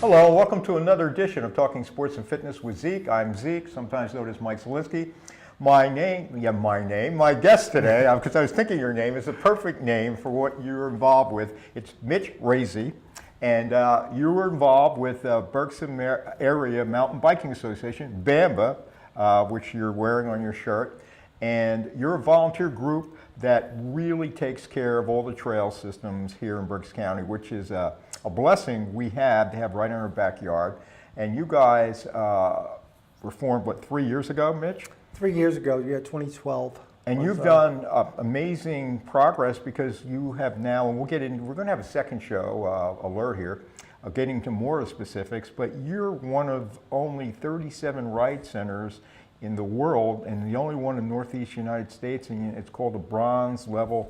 Hello, welcome to another edition of Talking Sports and Fitness with Zeke. I'm Zeke, sometimes known as Mike Zielinski. My guest today, because I was thinking your name, is a perfect name for what you're involved with. It's Mitch Raczy, and you were involved with Berks Area Mountain Biking Association, B.A.M.B.A, which you're wearing on your shirt. And you're a volunteer group that really takes care of all the trail systems here in Berks County, which is a blessing we have to have right in our backyard. And you guys were formed, what, 3 years ago, Mitch? 3 years ago, yeah, 2012. And you've done amazing progress because you have now, and we're going to have a second show alert here, getting to more of the specifics, but you're one of only 37 ride centers in the world, and the only one in the Northeast United States, and it's called a bronze level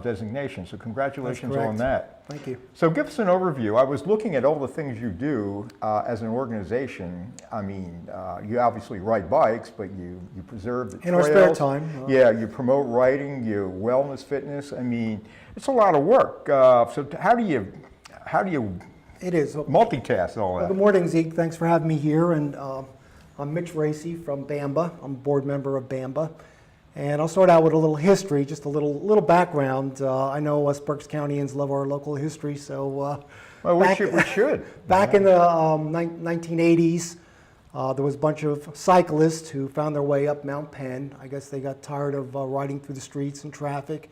designation. So congratulations on that. Thank you. So give us an overview. I was looking at all the things you do as an organization. I mean, you obviously ride bikes, but you preserve the trails. In our spare time. Yeah, you promote riding, you wellness, fitness. I mean, it's a lot of work. So how do you It is. multitask all that? Well, good morning, Zeke. Thanks for having me here. And I'm Mitch Racy from B.A.M.B.A. I'm a board member of B.A.M.B.A. And I'll start out with a little history, just a little background. I know us Berks Countyans love our local history, so well, we should. Back in the 1980s, there was a bunch of cyclists who found their way up Mount Penn. I guess they got tired of riding through the streets and traffic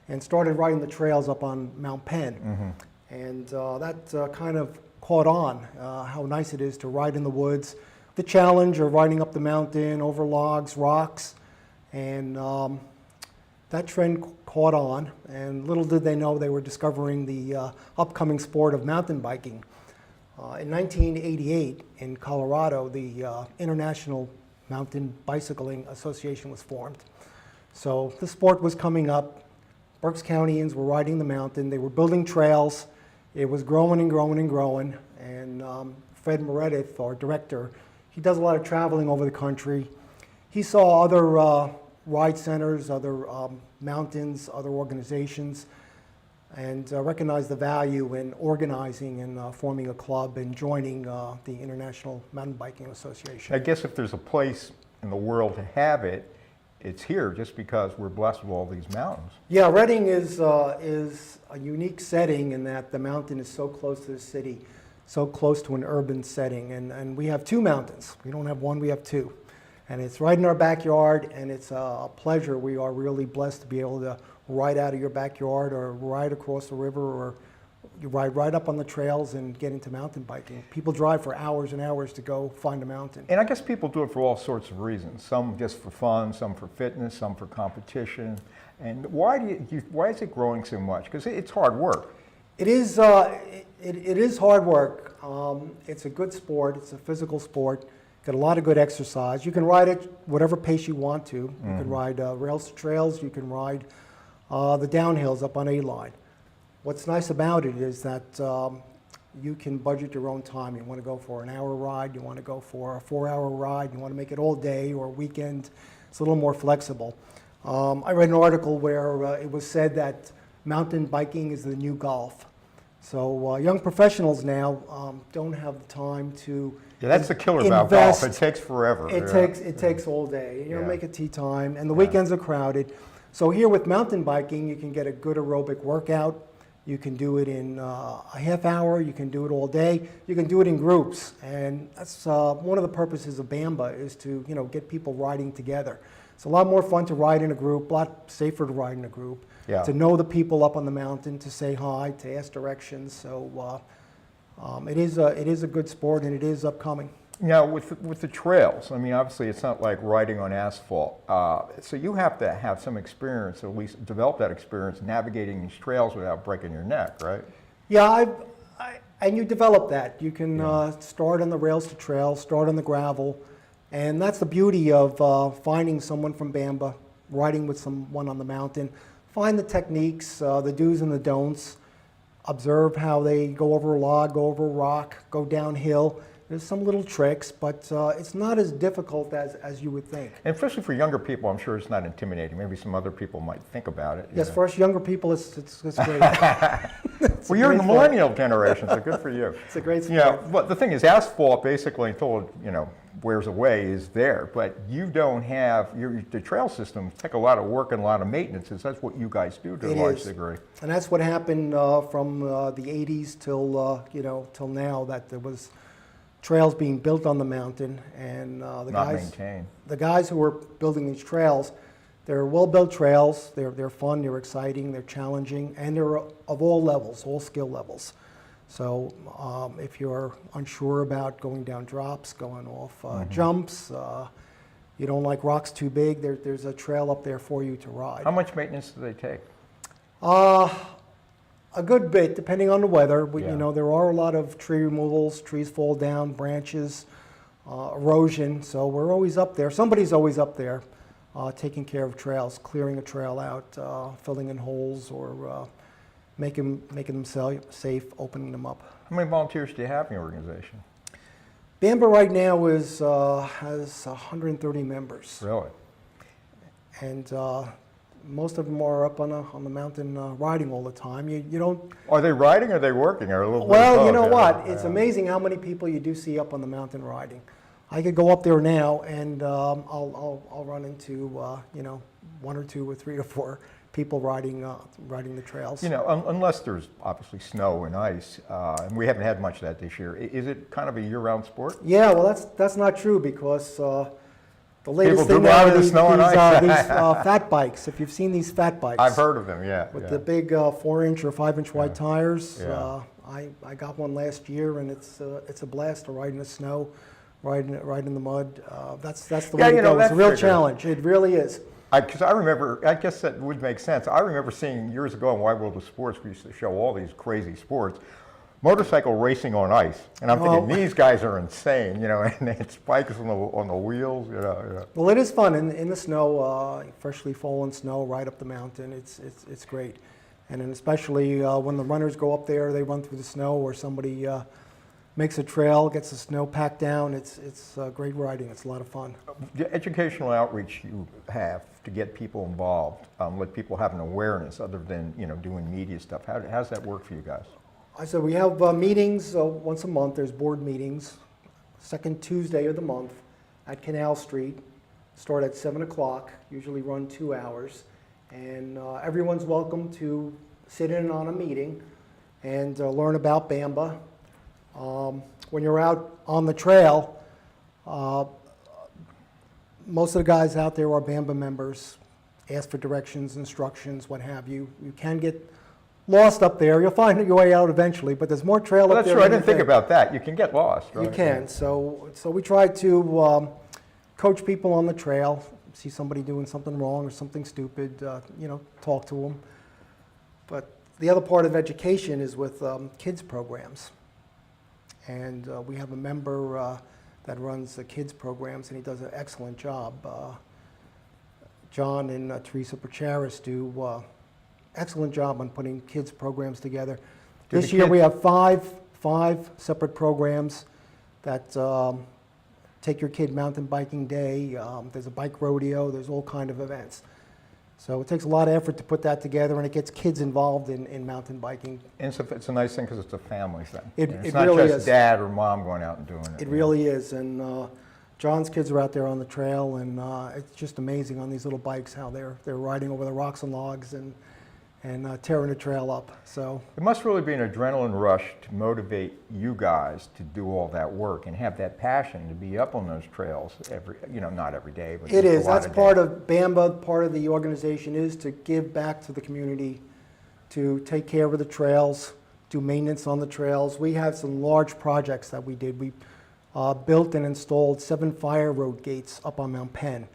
and started riding the trails up on Mount Penn. Mm-hmm. And that kind of caught on, how nice it is to ride in the woods. The challenge of riding up the mountain over logs, rocks, and that trend caught on, and little did they know they were discovering the upcoming sport of mountain biking. In 1988 in Colorado, the International Mountain Bicycling Association was formed. So the sport was coming up. Berks Countyans were riding the mountain. They were building trails. It was growing and growing and growing. And Fred Meredith, our director, he does a lot of traveling over the country. He saw other ride centers, other mountains, other organizations, and recognized the value in organizing and forming a club and joining the International Mountain Biking Association. I guess if there's a place in the world to have it, it's here, just because we're blessed with all these mountains. Yeah, Reading is a unique setting in that the mountain is so close to the city, so close to an urban setting, and we have two mountains. We don't have one, we have two. And it's right in our backyard, and it's a pleasure. We are really blessed to be able to ride out of your backyard or ride across the river, or you ride right up on the trails and get into mountain biking. People drive for hours and hours to go find a mountain. And I guess people do it for all sorts of reasons. Some just for fun, some for fitness, some for competition. And why is it growing so much? Because it's hard work. It is hard work. It's a good sport. It's a physical sport. Got a lot of good exercise. You can ride at whatever pace you want to. You can ride rails to trails. You can ride the downhills up on A-line. What's nice about it is that you can budget your own time. You want to go for an hour ride. You want to go for a 4-hour ride. You want to make it all day or a weekend. It's a little more flexible. I read an article where it was said that mountain biking is the new golf. So young professionals now don't have the time to that's the killer about golf. It takes forever. It takes all day. You know, make a tee time, and the weekends are crowded. So here with mountain biking, you can get a good aerobic workout. You can do it in a half hour. You can do it all day. You can do it in groups, and that's one of the purposes of B.A.M.B.A. is to get people riding together. It's a lot more fun to ride in a group, a lot safer to ride in a group. Yeah. To know the people up on the mountain, to say hi, to ask directions. So it is a good sport, and it is upcoming. Now, with the trails, I mean, obviously it's not like riding on asphalt. So you have to have some experience, or at least develop that experience, navigating these trails without breaking your neck, right? Yeah, and you develop that. You can start on the rails to trails, start on the gravel, and that's the beauty of finding someone from B.A.M.B.A, riding with someone on the mountain. Find the techniques, the do's and the don'ts. Observe how they go over a log, go over a rock, go downhill, There's some little tricks, but it's not as difficult as you would think. And especially for younger people, I'm sure it's not intimidating. Maybe some other people might think about it. Yes, for us younger people, it's great. Well, you're in the millennial generation, so good for you. It's a great sport. Yeah, but the thing is, asphalt basically, until it, wears away, is there. But you don't have, the trail systems take a lot of work and a lot of maintenance. That's what you guys do to a large degree. And that's what happened from the 80s till now, that there was trails being built on the mountain, and the guys who were building these trails, they're well-built trails. They're fun, they're exciting, they're challenging, and they're of all levels, all skill levels. So if you're unsure about going down drops, going off jumps, you don't like rocks too big, there's a trail up there for you to ride. How much maintenance do they take? A good bit, depending on the weather. There are a lot of tree removals, trees fall down, branches, erosion, so we're always up there. Somebody's always up there taking care of trails, clearing a trail out, filling in holes, or making them safe, opening them up. How many volunteers do you have in your organization? B.A.M.B.A right now has 130 members. Really? And most of them are up on the mountain riding all the time. You don't. Are they riding or are they working? Or a little Well, bit you know of what? both? It's amazing how many people you do see up on the mountain riding. I could go up there now and I'll run into 1 or 2 or 3 or 4 people riding the trails. Unless there's obviously snow and ice, and we haven't had much of that this year. Is it kind of a year-round sport? Yeah, well, that's not true, because the latest People thing do now ride the is snow and these ice. fat bikes. If you've seen these fat bikes. I've heard of them, yeah. With the big 4-inch or 5-inch wide tires. Yeah. I got one last year, and it's a blast to ride in the snow, ride in the mud. That's the way to go. It's a real challenge. It really is. Because I remember, I guess that would make sense. I remember seeing years ago in Wide World of Sports, we used to show all these crazy sports, motorcycle racing on ice. And I'm thinking, these guys are insane, and it's spikes on the wheels, Well, it is fun in the snow, freshly fallen snow right up the mountain. It's great. And then especially when the runners go up there, they run through the snow, or somebody makes a trail, gets the snow packed down. It's great riding. It's a lot of fun. The educational outreach you have to get people involved, let people have an awareness other than, doing media stuff. How does that work for you guys? I said we have meetings once a month. There's board meetings, second Tuesday of the month at Canal Street. Start at 7 o'clock, usually run 2 hours. And everyone's welcome to sit in on a meeting and learn about B.A.M.B.A. When you're out on the trail, most of the guys out there are B.A.M.B.A members. Ask for directions, instructions, what have you. You can get lost up there. You'll find your way out eventually, but there's more trail up there. That's true. I didn't think about that. You can get lost, right? You can. So we try to coach people on the trail. See somebody doing something wrong or something stupid, talk to them. But the other part of education is with kids programs. And we have a member that runs the kids programs, and he does an excellent job. John and Teresa Percharis do excellent job on putting kids programs together. This year we have five separate programs that take your kid mountain biking day. There's a bike rodeo. There's all kind of events. So it takes a lot of effort to put that together, and it gets kids involved in mountain biking. And it's a nice thing because it's a family thing. It not really just is. Dad or Mom going out and doing it. It really is. And John's kids are out there on the trail, and it's just amazing on these little bikes how they're riding over the rocks and logs and tearing the trail up. So it must really be an adrenaline rush to motivate you guys to do all that work and have that passion to be up on those trails not every day, but it is. a lot That's of part days. of B.A.M.B.A. Part of the organization is to give back to the community, to take care of the trails, do maintenance on the trails. We have some large projects that we did. We built and installed 7 fire road gates up on Mount Penn.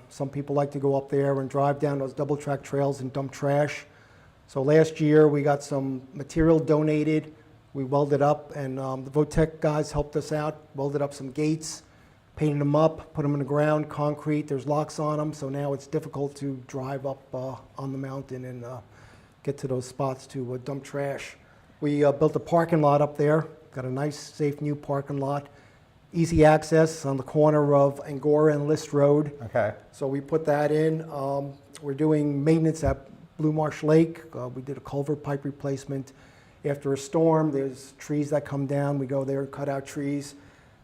Some people like to go up there and drive down those double track trails and dump trash. So last year we got some material donated. We welded up, and the Votech guys helped us out, welded up some gates, painted them up, put them in the ground, concrete. There's locks on them, so now it's difficult to drive up on the mountain and get to those spots to dump trash. We built a parking lot up there. Got a nice, safe new parking lot. Easy access on the corner of Angora and List Road. Okay. So we put that in. We're doing maintenance at Blue Marsh Lake. We did a culvert pipe replacement. After a storm, there's trees that come down. We go there and cut out trees.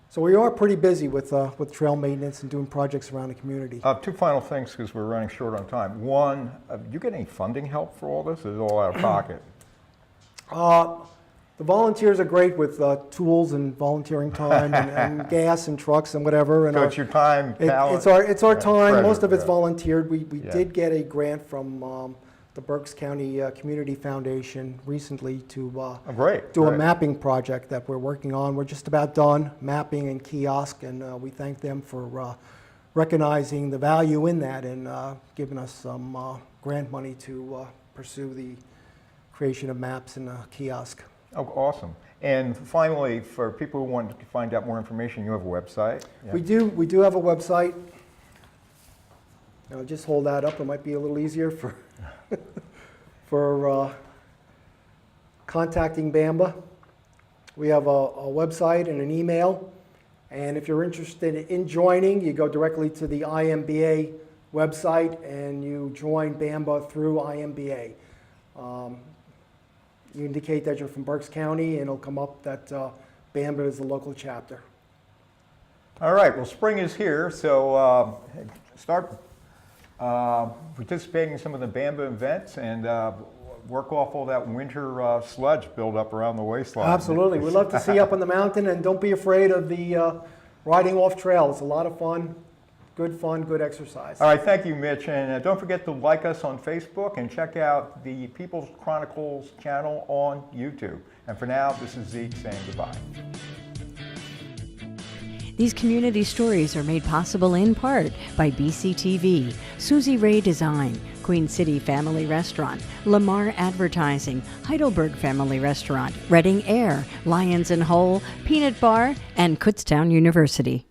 So we are pretty busy with trail maintenance and doing projects around the community. Two final things because we're running short on time. One, do you get any funding help for all this? Or is it all out of pocket? The volunteers are great with tools and volunteering time and gas and trucks and whatever. And So it's your time, talent? It's our time. treasure, Most of it's yeah. volunteered. We Yeah. did get a grant from the Berks County Community Foundation recently to Oh, great. do a great. mapping project that we're working on. We're just about done mapping and kiosk, and we thank them for recognizing the value in that and giving us some grant money to pursue the creation of maps and a kiosk. Oh, awesome. And finally, for people who want to find out more information, you have a website? Yeah. We do have a website. Now just hold that up. It might be a little easier for for contacting B.A.M.B.A. We have a website and an email. And if you're interested in joining, you go directly to the IMBA website and you join B.A.M.B.A. through IMBA. You indicate that you're from Berks County and it'll come up that B.A.M.B.A. is the local chapter. All right, well, spring is here, so start participating in some of the B.A.M.B.A. events and work off all that winter sludge buildup around the waistline. Absolutely. We'd love to see you up on the mountain, and don't be afraid of the riding off trail. It's a lot of fun, good exercise. All right, thank you, Mitch. And don't forget to like us on Facebook and check out the People's Chronicles channel on YouTube. And for now, this is Zeke saying goodbye. These community stories are made possible in part by BCTV, Susie Ray Design, Queen City Family Restaurant, Lamar Advertising, Heidelberg Family Restaurant, Reading Air, Lions and Hole, Peanut Bar, and Kutztown University.